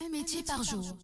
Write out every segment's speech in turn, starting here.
Un métier par jour.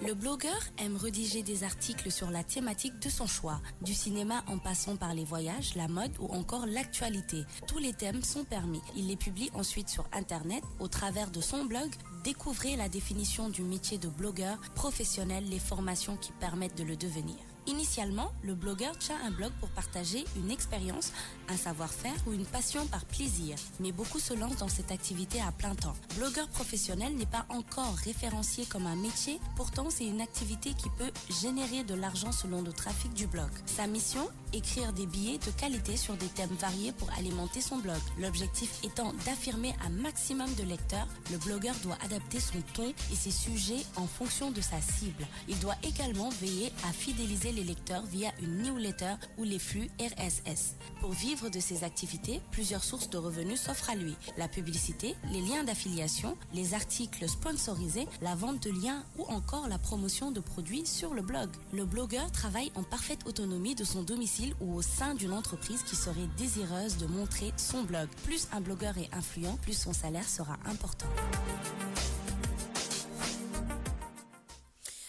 Le blogueur aime rédiger des articles sur la thématique de son choix, du cinéma en passant par les voyages, la mode ou encore l'actualité. Tous les thèmes sont permis. Il les publie ensuite sur Internet au travers de son blog. Découvrez la définition du métier de blogueur professionnel, les formations qui permettent de le devenir. Initialement, le blogueur tient un blog pour partager une expérience, un savoir-faire ou une passion par plaisir. Mais beaucoup se lancent dans cette activité à plein temps. Blogueur professionnel n'est pas encore référencié comme un métier, pourtant c'est une activité qui peut générer de l'argent selon le trafic du blog. Sa mission, écrire des billets de qualité sur des thèmes variés pour alimenter son blog. L'objectif étant d'affirmer un maximum de lecteurs, le blogueur doit adapter son ton et ses sujets en fonction de sa cible. Il doit également veiller à fidéliser les lecteurs via une newsletter ou les flux RSS. Pour vivre de ses activités, plusieurs sources de revenus s'offrent à lui. La publicité, les liens d'affiliation, les articles sponsorisés, la vente de liens ou encore la promotion de produits sur le blog. Le blogueur travaille en parfaite autonomie de son domicile ou au sein d'une entreprise qui serait désireuse de montrer son blog. Plus un blogueur est influent, plus son salaire sera important.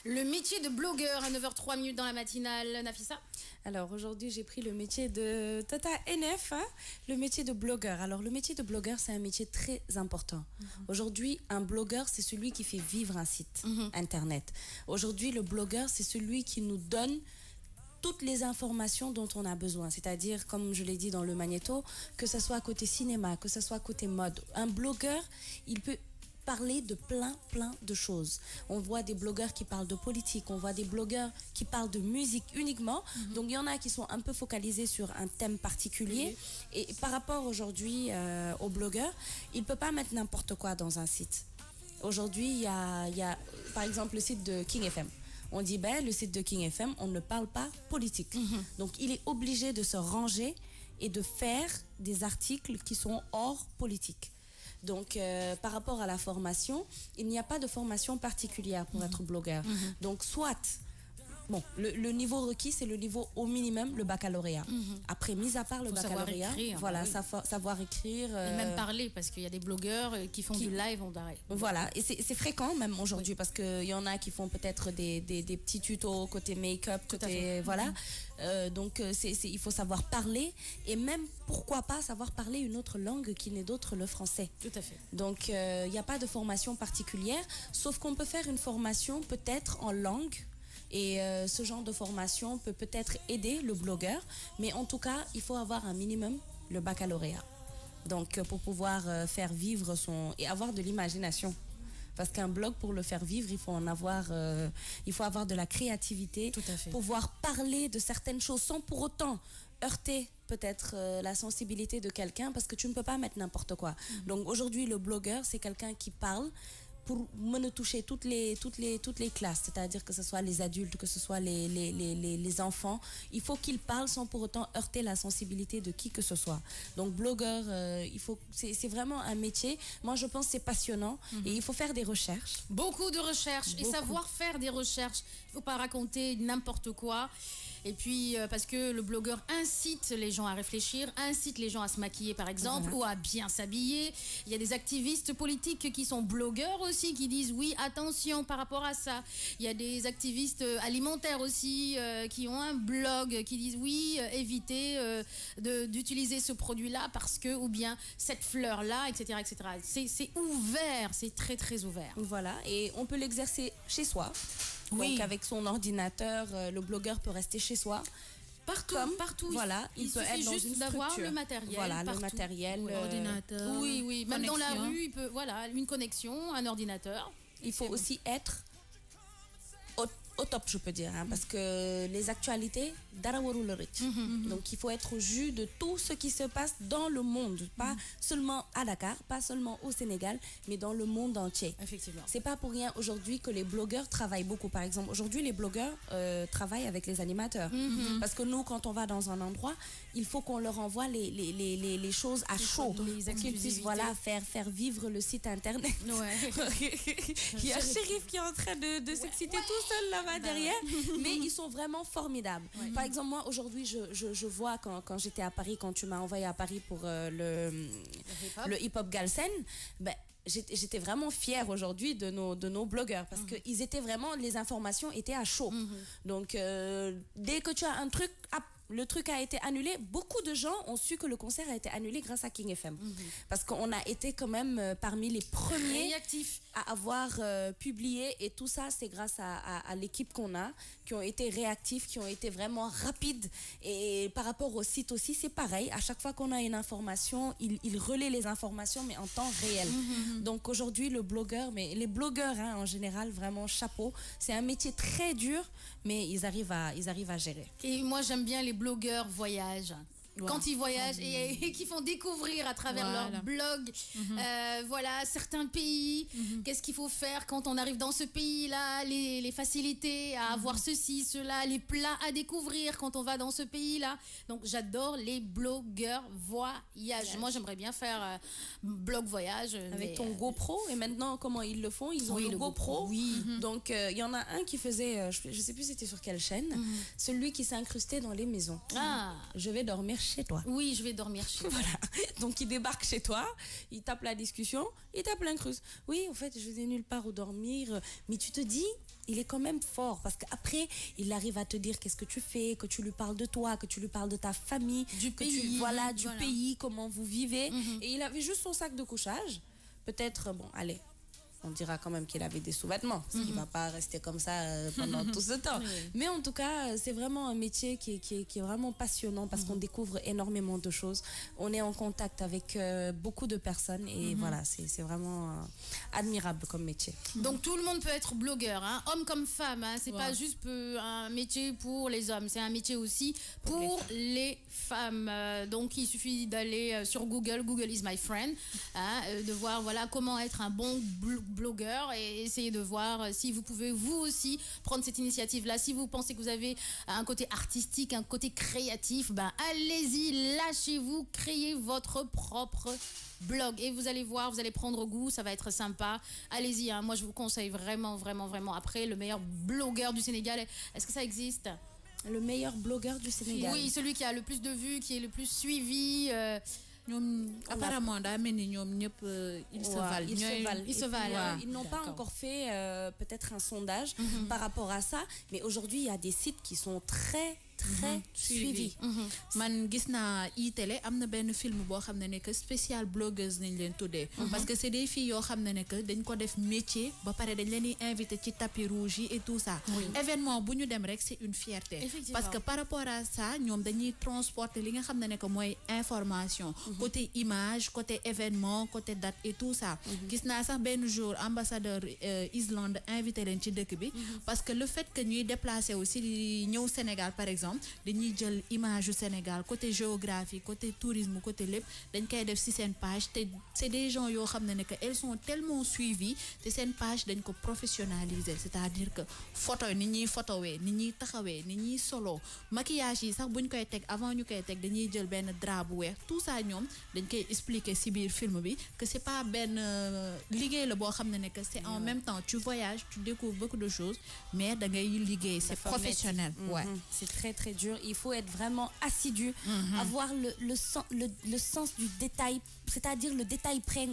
Le métier de blogueur à 9h03 dans la matinale, Nafissa. Alors aujourd'hui, j'ai pris le métier de Tata NF, le métier de blogueur. Alors le métier de blogueur, c'est un métier très important. Aujourd'hui, un blogueur, c'est celui qui fait vivre un site internet. Aujourd'hui, le blogueur, c'est celui qui nous donne toutes les informations dont on a besoin. C'est-à-dire, comme je l'ai dit dans le magnéto, que ce soit côté cinéma, que ce soit côté mode. Un blogueur, il peut parler de plein de choses. On voit des blogueurs qui parlent de politique, on voit des blogueurs qui parlent de musique uniquement. Donc il y en a qui sont un peu focalisés sur un thème particulier. Et par rapport aujourd'hui aux blogueurs, il ne peut pas mettre n'importe quoi dans un site. Aujourd'hui, il y a par exemple le site de King FM. On dit, le site de King FM, on ne parle pas politique. Donc il est obligé de se ranger et de faire des articles qui sont hors politique. Donc, par rapport à la formation, il n'y a pas de formation particulière pour être blogueur. Donc, soit, bon, le niveau requis, c'est le niveau au minimum, le baccalauréat. Après, mis à part le baccalauréat, savoir écrire, voilà, savoir écrire. Et même parler, parce qu'il y a des blogueurs qui font du live en direct. Voilà, et c'est fréquent même aujourd'hui, parce qu'il y en a qui font peut-être des petits tutos côté make-up, côté, voilà. Donc, il faut savoir parler, et même, pourquoi pas, savoir parler une autre langue qui n'est d'autre le français. Tout à fait. Donc, il n'y a pas de formation particulière, sauf qu'on peut faire une formation peut-être en langue. Et ce genre de formation peut peut-être aider le blogueur, mais en tout cas, il faut avoir un minimum le baccalauréat. Donc, pour pouvoir faire vivre et avoir de l'imagination. Parce qu'un blog, pour le faire vivre, il faut avoir de la créativité, tout à fait. Pouvoir parler de certaines choses sans pour autant heurter peut-être la sensibilité de quelqu'un, parce que tu ne peux pas mettre n'importe quoi. Donc aujourd'hui, le blogueur, c'est quelqu'un qui parle pour me toucher toutes les classes, c'est-à-dire que ce soit les adultes, que ce soit les enfants. Il faut qu'ils parlent sans pour autant heurter la sensibilité de qui que ce soit. Donc blogueur, c'est vraiment un métier. Moi, je pense que c'est passionnant et il faut faire des recherches. Beaucoup de recherches et savoir faire des recherches. Il ne faut pas raconter n'importe quoi. Et puis, parce que le blogueur incite les gens à réfléchir, incite les gens à se maquiller, par exemple, ou à bien s'habiller. Il y a des activistes politiques qui sont blogueurs aussi, qui disent oui, attention par rapport à ça. Il y a des activistes alimentaires aussi qui ont un blog, qui disent oui, évitez d'utiliser ce produit-là parce que, ou bien cette fleur-là, etc., etc. C'est ouvert, c'est très ouvert. Voilà, et on peut l'exercer chez soi. Oui. Donc avec son ordinateur, le blogueur peut rester chez soi. Partout. Voilà, il peut être dans juste une d'avoir structure. le matériel. Voilà, partout. le matériel. Ordinateur. Oui. Même dans la rue, il peut, une connexion, un ordinateur. Il faut aussi être au top, je peux dire, parce que les actualités, donc il faut être au jus de tout ce qui se passe dans le monde, pas seulement à Dakar, pas seulement au Sénégal, mais dans le monde entier. Effectivement. C'est pas pour rien aujourd'hui que les blogueurs travaillent beaucoup. Par exemple, aujourd'hui, les blogueurs travaillent avec les animateurs. Parce que nous, quand on va dans un endroit, il faut qu'on leur envoie les choses à chaud, pour qu'ils puissent faire vivre le site internet. Ouais. Il y a Chérif qui est en train de s'exciter tout seul là-bas. va derrière, mais ils sont vraiment formidables. Par exemple, moi, aujourd'hui, je vois quand j'étais à Paris, quand tu m'as envoyé à Paris pour le hip-hop Galsen, ben, j'étais vraiment fière aujourd'hui de nos blogueurs parce que ils étaient vraiment, les informations étaient à chaud. Donc, dès que tu as un truc, le truc a été annulé. Beaucoup de gens ont su que le concert a été annulé grâce à King FM. Parce qu'on a été quand même parmi les premiers à avoir publié. Et tout ça, c'est grâce à l'équipe qu'on a, qui ont été réactifs, qui ont été vraiment rapides. Et par rapport au site aussi, c'est pareil. À chaque fois qu'on a une information, ils relaient les informations, mais en temps réel. Donc aujourd'hui, les blogueurs hein, en général, vraiment chapeau. C'est un métier très dur, mais ils arrivent à gérer. Et moi, j'aime bien les blogueurs voyage. Quand ils voyagent et qui font découvrir à travers leur blog voilà, certains pays, qu'est-ce qu'il faut faire quand on arrive dans ce pays-là, les facilités à avoir ceci, cela, les plats à découvrir quand on va dans ce pays-là. Donc j'adore les blogueurs voyage. Moi j'aimerais bien faire blog voyage. Avec ton GoPro, et maintenant comment ils le font, ils ont le GoPro. Donc il y en a un qui faisait, je sais plus c'était sur quelle chaîne, celui qui s'est incrusté dans les maisons. Je vais dormir chez toi. Oui, je vais dormir chez toi. Voilà. Donc il débarque chez toi, il tape la discussion, il tape l'incruste. Oui, en fait, je n'ai nulle part où dormir. Mais tu te dis, il est quand même fort parce qu'après, il arrive à te dire qu'est-ce que tu fais, que tu lui parles de toi, que tu lui parles de ta famille, du pays, pays, comment vous vivez. Et il avait juste son sac de couchage. Peut-être, bon, allez. On dira quand même qu'il avait des sous-vêtements, parce qu'il ne va pas rester comme ça pendant tout ce temps. Mais en tout cas, c'est vraiment un métier qui est vraiment passionnant parce qu'on découvre énormément de choses. On est en contact avec beaucoup de personnes et voilà, c'est vraiment admirable comme métier. Donc tout le monde peut être blogueur, hein, homme comme femme. Hein, c'est pas juste un métier pour les hommes, c'est un métier aussi pour les femmes. Donc il suffit d'aller sur Google, Google is my friend, hein, de voir voilà, comment être un bon blogueur et essayer de voir si vous pouvez vous aussi prendre cette initiative là. Si vous pensez que vous avez un côté artistique, un côté créatif, ben allez-y, lâchez-vous, créez votre propre blog et vous allez voir, vous allez prendre goût, ça va être sympa. Allez-y, hein, moi je vous conseille vraiment. Après, le meilleur blogueur du Sénégal, est-ce que ça existe? Le meilleur blogueur du Sénégal? Oui, celui qui a le plus de vues, qui est le plus suivi. Apparemment, ils se valent. Ils n'ont pas encore fait peut-être un sondage par rapport à ça, mais aujourd'hui, il y a des sites qui sont très suivi. Man gis na iTélé amna ben film bo xamné né que spécial blogueuse nañ leen tuddé parce que c'est des filles yo xamné né que dañ ko def métier ba paré dañ leen invité ci tapis rouge et tout ça. Événement buñu dem rek c'est une fierté parce que par rapport à ça ñom dañuy transporter li nga xamné né que moy information côté image, côté événement, côté date et tout ça. Gis na sax ben jour ambassadeur Islande invité leen ci dëkk bi parce que le fait que ñuy déplacer aussi ñëw Sénégal par exemple dañuy jël image du Sénégal côté géographie, côté tourisme, côté lépp dañ koy def ci sen page té c'est des gens yo xamné né que elles sont tellement suivies té sen page dañ ko professionnaliser, c'est-à-dire que photo ni ñi photowé ni ñi taxawé ni ñi solo maquillage yi sax buñ koy tek avant ñu koy tek dañuy jël ben drap bu weex, tout ça ñom dañ koy expliquer ci biir film bi que c'est pas ben liggéey la bo xamné né que c'est en même temps tu voyages, tu découvres beaucoup de choses mais da ngay liggéey, c'est professionnel. C'est très dur, il faut être vraiment assidu, avoir le sens du détail, c'est-à-dire le détail près,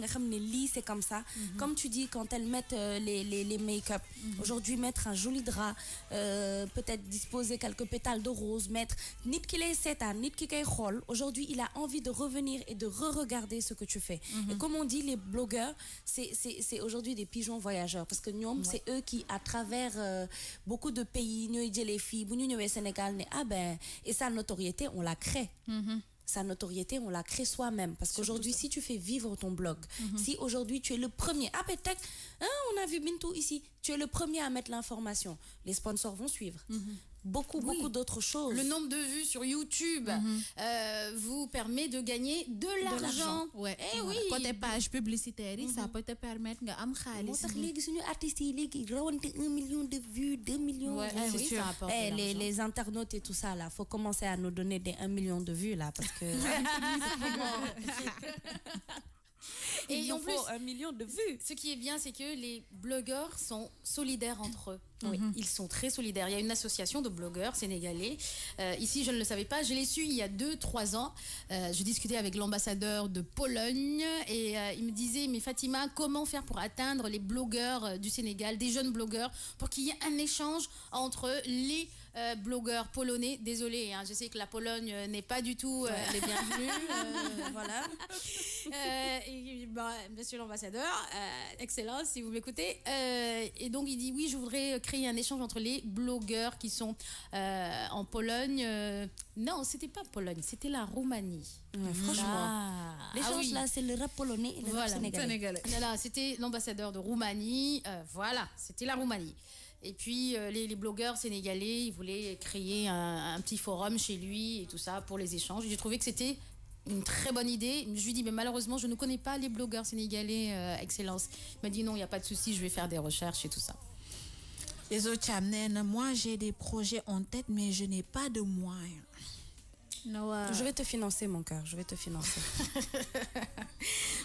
c'est comme ça. Comme tu dis, quand elles mettent les make-up, aujourd'hui mettre un joli drap, peut-être disposer quelques pétales de rose, mettre nit qui les setan, nit qui kay xol, aujourd'hui il a envie de revenir et de re-regarder ce que tu fais. Et comme on dit, les blogueurs, c'est aujourd'hui des pigeons voyageurs, parce que nous, c'est eux qui, à travers beaucoup de pays, nous les filles, nous au Sénégal, et sa notoriété, on la crée. Sa notoriété, on la crée soi-même. Parce qu'aujourd'hui, si tu fais vivre ton blog, si aujourd'hui tu es le premier, peut-être, on a vu Bintou ici, tu es le premier à mettre l'information, les sponsors vont suivre. Beaucoup d'autres choses. Le nombre de vues sur YouTube vous permet de gagner de l'argent. Côté page publicitaire, ça peut te permettre de am xaalis. Artistes, 1 million de vues, 2 millions. C'est sûr. Les internautes et tout ça, là, faut commencer à nous donner des 1 million de vues, là, parce que... Et en plus, 1 million de vues. Ce qui est bien, c'est que les blogueurs sont solidaires entre eux. Oui, ils sont très solidaires. Il y a une association de blogueurs sénégalais. Ici, je ne le savais pas. Je l'ai su il y a 2-3 ans. Je discutais avec l'ambassadeur de Pologne et il me disait, mais Fatima, comment faire pour atteindre les blogueurs du Sénégal, des jeunes blogueurs, pour qu'il y ait un échange entre les blogueurs polonais. Désolée, hein, je sais que la Pologne n'est pas du tout les bienvenus. Voilà. Monsieur l'ambassadeur, excellence, si vous m'écoutez. Et donc, il dit, oui, je voudrais créer un échange entre les blogueurs qui sont en Pologne. Non, c'était pas Pologne, c'était la Roumanie. Ouais, franchement. L'échange là, c'est le rap polonais et le rap sénégalais. Voilà, c'était l'ambassadeur de Roumanie. Voilà, c'était la Roumanie. Et puis, les blogueurs sénégalais, ils voulaient créer un petit forum chez lui et tout ça pour les échanges. J'ai trouvé que c'était une très bonne idée. Je lui dis, mais malheureusement, je ne connais pas les blogueurs sénégalais, Excellence. Il m'a dit, non, il n'y a pas de souci, je vais faire des recherches et tout ça. Les autres, moi, j'ai des projets en tête, mais je n'ai pas de moyens. Je vais te financer, mon cœur. Je vais te financer.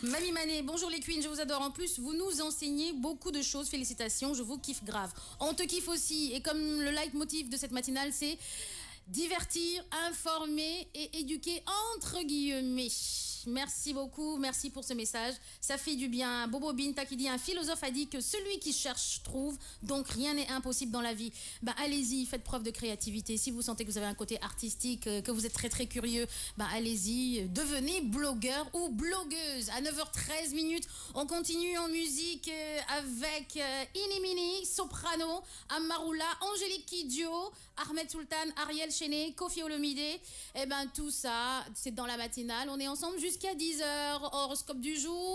Mami Mané, bonjour les queens, je vous adore. En plus, vous nous enseignez beaucoup de choses. Félicitations, je vous kiffe grave. On te kiffe aussi. Et comme le leitmotiv de cette matinale, c'est divertir, informer et éduquer entre guillemets. Merci beaucoup, merci pour ce message. Ça fait du bien. Bobo Binta qui dit, un philosophe a dit que celui qui cherche trouve, donc rien n'est impossible dans la vie. Ben allez-y, faites preuve de créativité. Si vous sentez que vous avez un côté artistique, que vous êtes très très curieux, ben allez-y, devenez blogueur ou blogueuse. À 9h13 minutes, on continue en musique avec Inimini, Soprano, Amarula, Angélique Kidjo, Ahmed Sultan, Ariel Chené, Kofi Olomide. Et ben tout ça, c'est dans la matinale. On est ensemble jusqu'à 10h. Horoscope du jour.